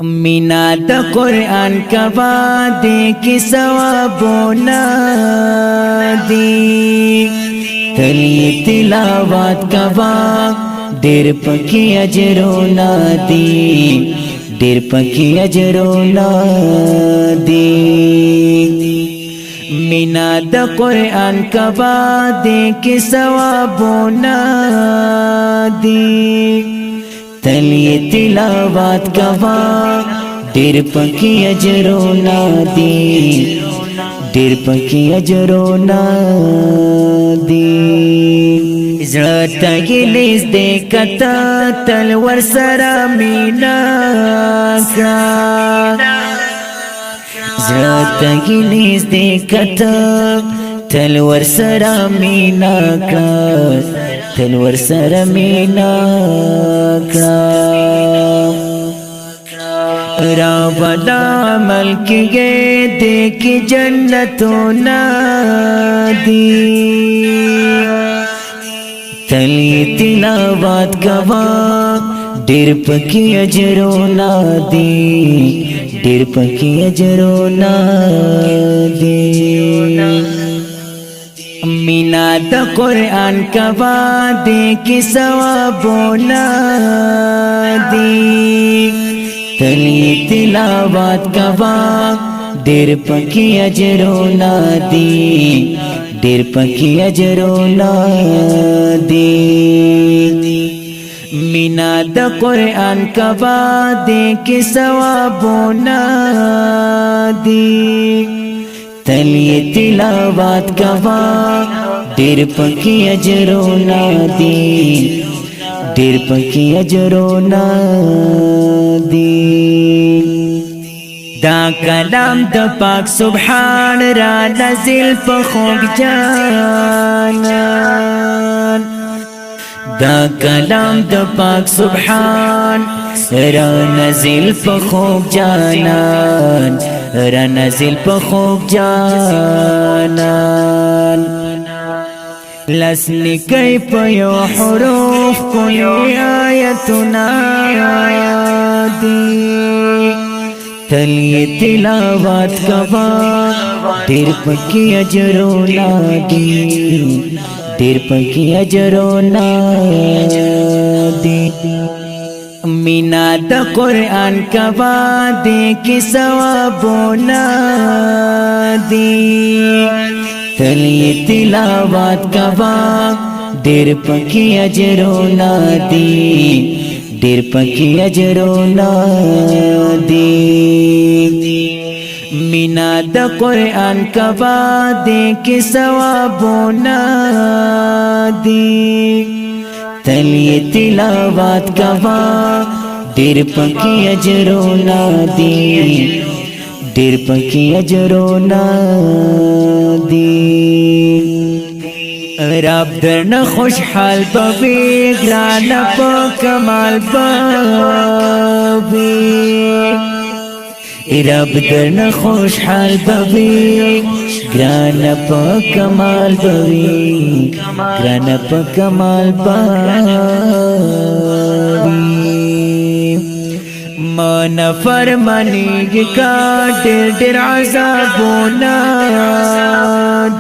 Meena the Quran का वादे की सवाबोना दी तली तिलावत का वाक देर पकी अजरोना दी देर पकी अजरोना दी मीना द कुरान का वादे की सवाबोना दी तलिए तिलावत का वाक देर पकी अजरोना दी देर पकी अजरोना दी ज़रा गिलिस दे कता तलवार सरा मीना का ज़रा गिलिस दे कता तलवार सरा मीना का तलवार सरा मीना का रावला मल्क गे देखी जन्नतों ना दी तली तिलावत का वाक देर पकी अजरों ना दी देर पकी अजरों ना दी मीना द कुरान का वादे की सवाबों ना दी तली तिलावत का वाक देर पकी अजरों ना दी देर पकी अजरों ना दी मीना द कुरान का वादे की सवाबों ना दी तलिए तिलावत का वाक देर पकी अजरों ना दी देर पकी अजरों ना दी दा कलाम द पाक सुभान रा नज़िल पखोग जानान दा कलाम द पाक सुभान रा नज़िल पखोग जानान रा नज़िल पखोग जानान लसनी कई पयो हुरूफ कोई आयतुना दी तलिए तिलावत का वाक देर पकी अजरों ना दी देर पकी अजरों ना दी मीना द कुरान का वादे की सवाबों ना दी तलिए तिलावत का वाक देर पकी अजरों ना दी देर पकी अजरों ना दी मीना द कुरान का वादे की सवाबों ना दी तलिए तिलावत का वाक देर पकी अजरों ना दी देर पकी अजरों ना दी रब दर न खुशहाल बवी ग्राना प कमाल बवी रब दर न खुशहाल बवी ग्राना प कमाल बवी ग्राना प कमाल बवी मन फरमानी का दिल दिल अज़ाबों ना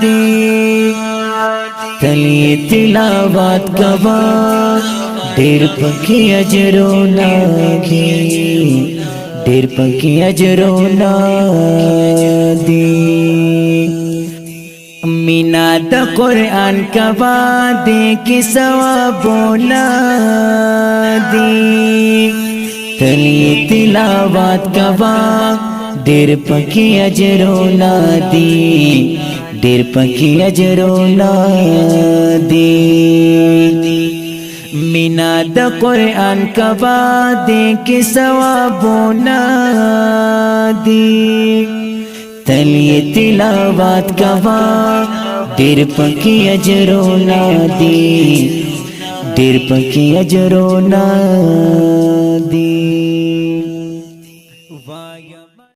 दी तलिए तिलावत का वाक देर पकी अजरों ना दी देर पकी अजरों ना दी मीना द कुरान का वादे की सवाबों ना दी तलिए तिलावत का वाक देर पकी अजरों ना दी देर पकी अजरों ना दी मीना द कुरान का वादे की सवाबों ना दी तलिए तिलावत का वाक देर पकी अजरों ना दी देर पकी अजरों ना दी।